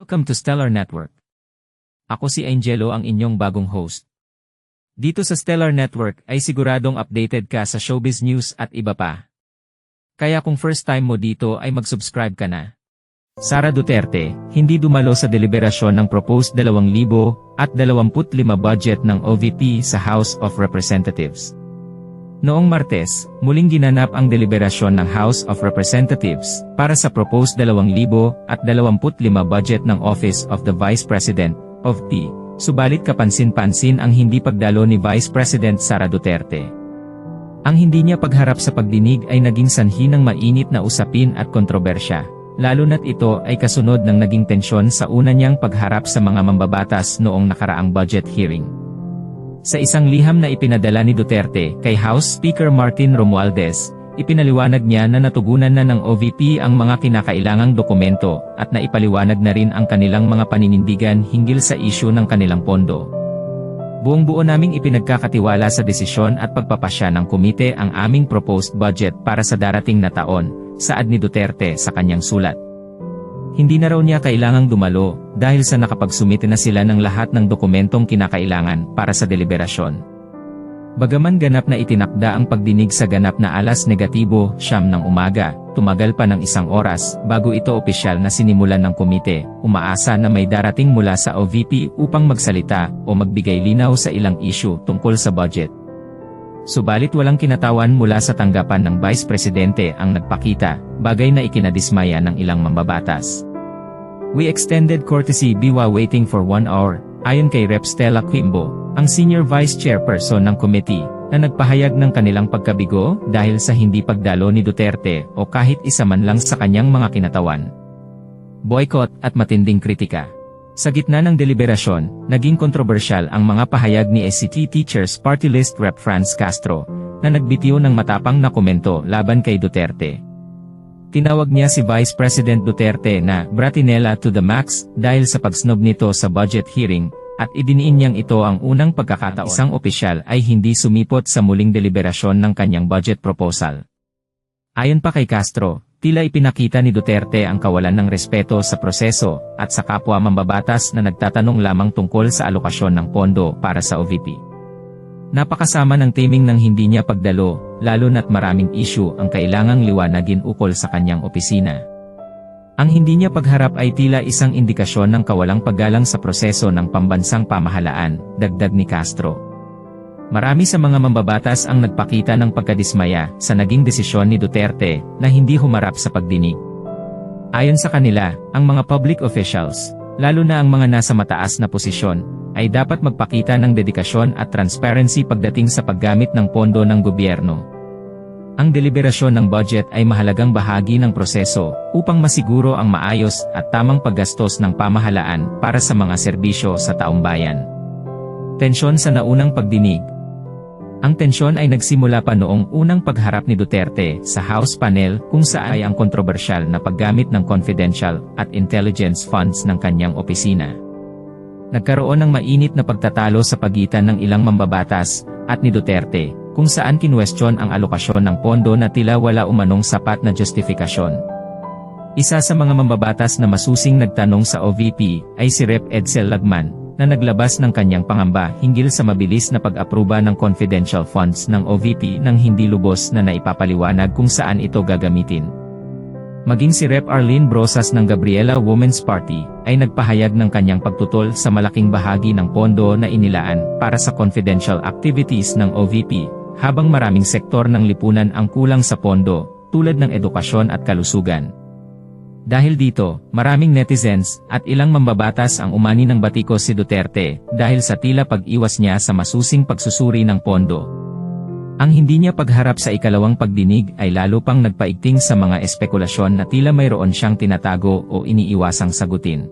Welcome to Stellar Network. Ako si Angelo, ang inyong bagong host. Dito sa Stellar Network ay siguradong updated ka sa showbiz news at iba pa. Kaya kung first time mo dito ay mag-subscribe ka na. Sara Duterte, hindi dumalo sa deliberasyon ng proposed 2025 budget ng OVP sa House of Representatives. Noong Martes, muling ginanap ang deliberasyon ng House of Representatives para sa proposed 2025 budget ng Office of the Vice President of the, subalit kapansin-pansin ang hindi pagdalo ni Vice President Sara Duterte. Ang hindi niya pagharap sa pagdinig ay naging sanhi ng mainit na usapin at kontrobersya, lalo na't ito ay kasunod ng naging tensyon sa una niyang pagharap sa mga mambabatas noong nakaraang budget hearing. Sa isang liham na ipinadala ni Duterte kay House Speaker Martin Romualdez, ipinaliwanag niya na natugunan na ng OVP ang mga kinakailangang dokumento at naipaliwanag na rin ang kanilang mga paninindigan hinggil sa isyu ng kanilang pondo. Buong-buo naming ipinagkakatiwala sa desisyon at pagpapasya ng komite ang aming proposed budget para sa darating na taon, saad ni Duterte sa kanyang sulat. Hindi na raw niya kailangang dumalo dahil sa nakapagsumite na sila ng lahat ng dokumentong kinakailangan para sa deliberasyon. Bagaman ganap na itinakda ang pagdinig sa ganap na 9:00 ng umaga, tumagal pa ng 1 oras bago ito opisyal na sinimulan ng komite, umaasa na may darating mula sa OVP upang magsalita o magbigay linaw sa ilang isyu tungkol sa budget. Subalit walang kinatawan mula sa tanggapan ng Vice Presidente ang nagpakita, bagay na ikinadismaya ng ilang mambabatas. We extended courtesy while waiting for 1 hour, ayon kay Rep. Stella Quimbo, ang Senior Vice Chairperson ng committee, na nagpahayag ng kanilang pagkabigo dahil sa hindi pagdalo ni Duterte o kahit isa man lang sa kanyang mga kinatawan. Boycott at matinding kritika. Sa gitna ng deliberasyon, naging kontrobersyal ang mga pahayag ni ACT Teachers Party List Rep. Franz Castro, na nagbitiw ng matapang na komento laban kay Duterte. Tinawag niya si Vice President Duterte na "bratinela to the max" dahil sa pagsnob nito sa budget hearing, at idiniin niyang ito ang unang pagkakataon isang opisyal ay hindi sumipot sa muling deliberasyon ng kanyang budget proposal. Ayon pa kay Castro, tila ipinakita ni Duterte ang kawalan ng respeto sa proseso at sa kapwa mambabatas na nagtatanong lamang tungkol sa alokasyon ng pondo para sa OVP. Napakasama ng timing ng hindi niya pagdalo, lalo na't maraming issue ang kailangang liwanagin ukol sa kanyang opisina. Ang hindi niya pagharap ay tila isang indikasyon ng kawalang paggalang sa proseso ng pambansang pamahalaan, dagdag ni Castro. Marami sa mga mambabatas ang nagpakita ng pagkadismaya sa naging desisyon ni Duterte na hindi humarap sa pagdinig. Ayon sa kanila, ang mga public officials, lalo na ang mga nasa mataas na posisyon, ay dapat magpakita ng dedikasyon at transparency pagdating sa paggamit ng pondo ng gobyerno. Ang deliberasyon ng budget ay mahalagang bahagi ng proseso upang masiguro ang maayos at tamang paggastos ng pamahalaan para sa mga serbisyo sa taumbayan. Tensyon sa naunang pagdinig. Ang tensyon ay nagsimula pa noong unang pagharap ni Duterte sa House panel kung saan ay ang kontrobersyal na paggamit ng confidential at intelligence funds ng kanyang opisina. Nagkaroon ng mainit na pagtatalo sa pagitan ng ilang mambabatas at ni Duterte, kung saan kinwestiyon ang alokasyon ng pondo na tila wala umanong sapat na justifikasyon. Isa sa mga mambabatas na masusing nagtanong sa OVP ay si Rep. Edsel Lagman, na naglabas ng kanyang pangamba hinggil sa mabilis na pag-apruba ng confidential funds ng OVP nang hindi lubos na naipapaliwanag kung saan ito gagamitin. Maging si Rep. Arlene Brosas ng Gabriela Women's Party ay nagpahayag ng kanyang pagtutol sa malaking bahagi ng pondo na inilaan para sa confidential activities ng OVP, habang maraming sektor ng lipunan ang kulang sa pondo, tulad ng edukasyon at kalusugan. Dahil dito, maraming netizens at ilang mambabatas ang umani ng batikos si Duterte dahil sa tila pag-iwas niya sa masusing pagsusuri ng pondo. Ang hindi niya pagharap sa ikalawang pagdinig ay lalo pang nagpaigting sa mga espekulasyon na tila mayroon siyang tinatago o iniiwasang sagutin.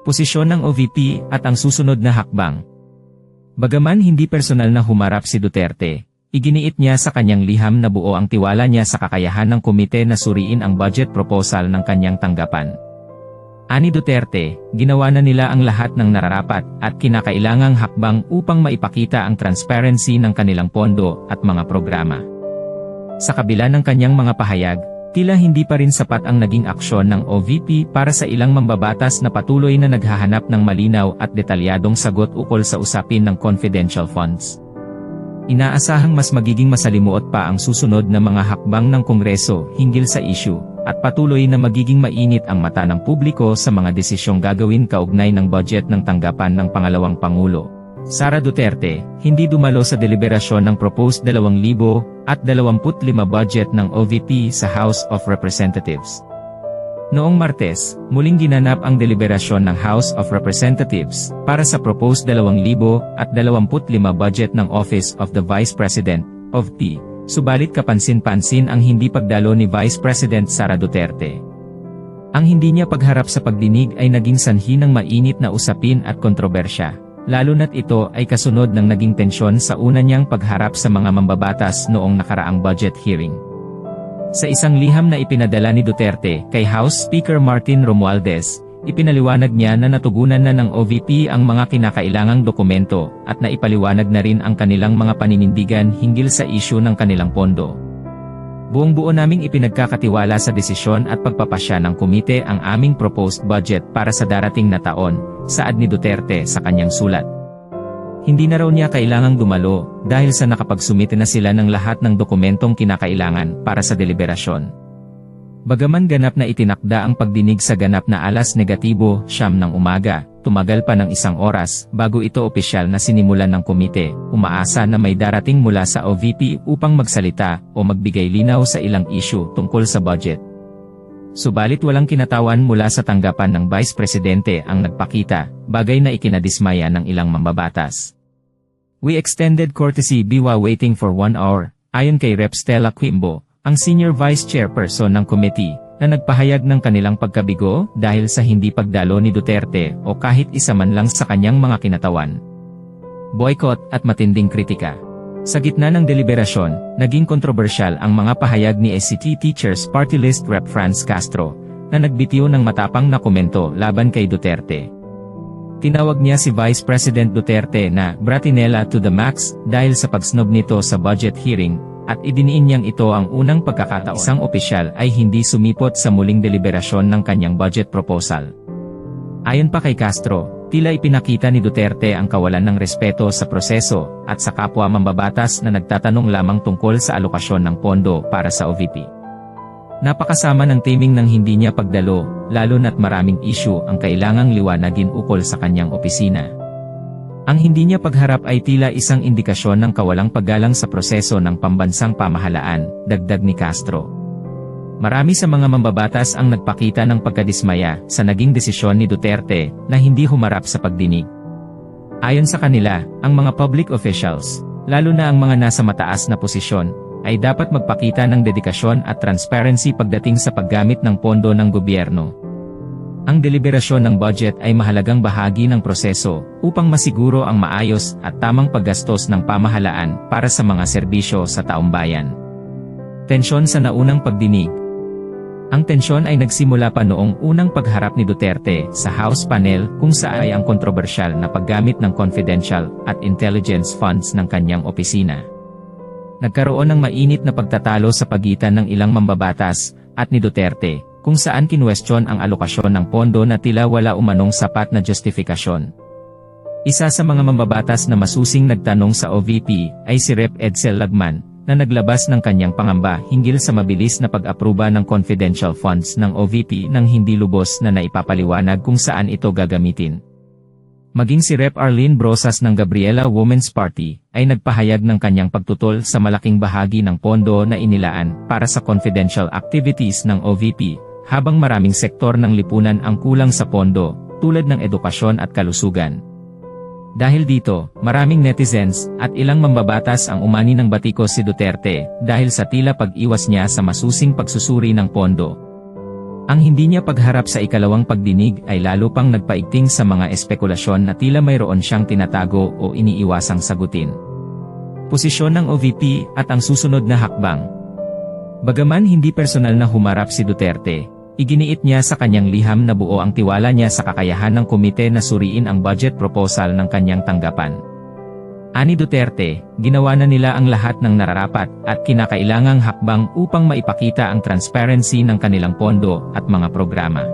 Posisyon ng OVP at ang susunod na hakbang. Bagaman hindi personal na humarap si Duterte, iginiit niya sa kanyang liham na buo ang tiwala niya sa kakayahan ng komite na suriin ang budget proposal ng kanyang tanggapan. Ani Duterte, ginawa na nila ang lahat ng nararapat at kinakailangang hakbang upang maipakita ang transparency ng kanilang pondo at mga programa. Sa kabila ng kanyang mga pahayag, Tila hindi pa rin sapat ang naging aksyon ng OVP para sa ilang mambabatas na patuloy na naghahanap ng malinaw at detalyadong sagot ukol sa usapin ng confidential funds. Inaasahang mas magiging masalimuot pa ang susunod na mga hakbang ng Kongreso hinggil sa issue, at patuloy na magiging mainit ang mata ng publiko sa mga desisyong gagawin kaugnay ng budget ng tanggapan ng pangalawang Pangulo. Sara Duterte, hindi dumalo sa deliberasyon ng proposed 2025 budget ng OVP sa House of Representatives. Noong Martes, muling ginanap ang deliberasyon ng House of Representatives para sa proposed 2025 budget ng Office of the Vice President of the, subalit kapansin-pansin ang hindi pagdalo ni Vice President Sara Duterte. Ang hindi niya pagharap sa pagdinig ay naging sanhi ng mainit na usapin at kontrobersya, lalo na't ito ay kasunod ng naging tensyon sa una niyang pagharap sa mga mambabatas noong nakaraang budget hearing. Sa isang liham na ipinadala ni Duterte kay House Speaker Martin Romualdez, ipinaliwanag niya na natugunan na ng OVP ang mga kinakailangang dokumento at naipaliwanag na rin ang kanilang mga paninindigan hinggil sa isyu ng kanilang pondo. Buong-buo naming ipinagkakatiwala sa desisyon at pagpapasya ng komite ang aming proposed budget para sa darating na taon, saad ni Duterte sa kanyang sulat. Hindi na raw niya kailangang dumalo dahil sa nakapagsumite na sila ng lahat ng dokumentong kinakailangan para sa deliberasyon. Bagaman ganap na itinakda ang pagdinig sa ganap na 9:00 ng umaga, tumagal pa ng 1 oras bago ito opisyal na sinimulan ng komite, umaasa na may darating mula sa OVP upang magsalita o magbigay linaw sa ilang issue tungkol sa budget. Subalit walang kinatawan mula sa tanggapan ng Vice Presidente ang nagpakita, bagay na ikinadismaya ng ilang mambabatas. We extended courtesy while waiting for 1 hour, ayon kay Rep. Stella Quimbo, ang Senior Vice Chairperson ng committee, na nagpahayag ng kanilang pagkabigo dahil sa hindi pagdalo ni Duterte o kahit isa man lang sa kanyang mga kinatawan. Boycott at matinding kritika. Sa gitna ng deliberasyon, naging kontrobersyal ang mga pahayag ni ACT Teachers Party List Rep. Franz Castro, na nagbitiw ng matapang na komento laban kay Duterte. Tinawag niya si Vice President Duterte na "bratinela to the max" dahil sa pagsnob nito sa budget hearing, at idiniin niyang ito ang unang pagkakataon isang opisyal ay hindi sumipot sa muling deliberasyon ng kanyang budget proposal. Ayon pa kay Castro, tila ipinakita ni Duterte ang kawalan ng respeto sa proseso at sa kapwa mambabatas na nagtatanong lamang tungkol sa alokasyon ng pondo para sa OVP. Napakasama ng timing ng hindi niya pagdalo, lalo na't maraming issue ang kailangang liwanagin ukol sa kanyang opisina. Ang hindi niya pagharap ay tila isang indikasyon ng kawalang paggalang sa proseso ng pambansang pamahalaan, dagdag ni Castro. Marami sa mga mambabatas ang nagpakita ng pagkadismaya sa naging desisyon ni Duterte na hindi humarap sa pagdinig. Ayon sa kanila, ang mga public officials, lalo na ang mga nasa mataas na posisyon, ay dapat magpakita ng dedikasyon at transparency pagdating sa paggamit ng pondo ng gobyerno. Ang deliberasyon ng budget ay mahalagang bahagi ng proseso upang masiguro ang maayos at tamang paggastos ng pamahalaan para sa mga serbisyo sa taumbayan. Tensyon sa naunang pagdinig. Ang tensyon ay nagsimula pa noong unang pagharap ni Duterte sa House panel kung saan ay ang kontrobersyal na paggamit ng confidential at intelligence funds ng kanyang opisina. Nagkaroon ng mainit na pagtatalo sa pagitan ng ilang mambabatas at ni Duterte, kung saan kinwestiyon ang alokasyon ng pondo na tila wala umanong sapat na justifikasyon. Isa sa mga mambabatas na masusing nagtanong sa OVP ay si Rep. Edsel Lagman, na naglabas ng kanyang pangamba hinggil sa mabilis na pag-aproba ng confidential funds ng OVP nang hindi lubos na naipapaliwanag kung saan ito gagamitin. Maging si Rep. Arlene Brosas ng Gabriela Women's Party ay nagpahayag ng kanyang pagtutol sa malaking bahagi ng pondo na inilaan para sa confidential activities ng OVP, habang maraming sektor ng lipunan ang kulang sa pondo, tulad ng edukasyon at kalusugan. Dahil dito, maraming netizens at ilang mambabatas ang umani ng batikos si Duterte dahil sa tila pag-iwas niya sa masusing pagsusuri ng pondo. Ang hindi niya pagharap sa ikalawang pagdinig ay lalo pang nagpaigting sa mga espekulasyon na tila mayroon siyang tinatago o iniiwasang sagutin. Posisyon ng OVP at ang susunod na hakbang. Bagaman hindi personal na humarap si Duterte, iginiit niya sa kanyang liham na buo ang tiwala niya sa kakayahan ng komite na suriin ang budget proposal ng kanyang tanggapan. Ani Duterte, ginawa na nila ang lahat ng nararapat at kinakailangang hakbang upang maipakita ang transparency ng kanilang pondo at mga programa.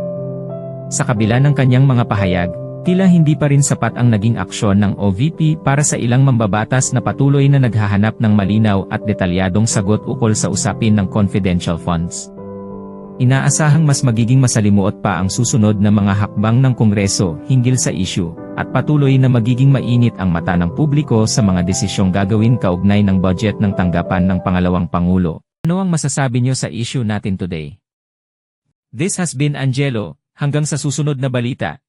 Sa kabila ng kanyang mga pahayag, tila hindi pa rin sapat ang naging aksyon ng OVP para sa ilang mambabatas na patuloy na naghahanap ng malinaw at detalyadong sagot ukol sa usapin ng confidential funds. Inaasahang mas magiging masalimuot pa ang susunod na mga hakbang ng Kongreso hinggil sa issue, at patuloy na magiging mainit ang mata ng publiko sa mga desisyong gagawin kaugnay ng budget ng tanggapan ng pangalawang Pangulo. Ano ang masasabi niyo sa issue natin today? This has been Angelo, hanggang sa susunod na balita.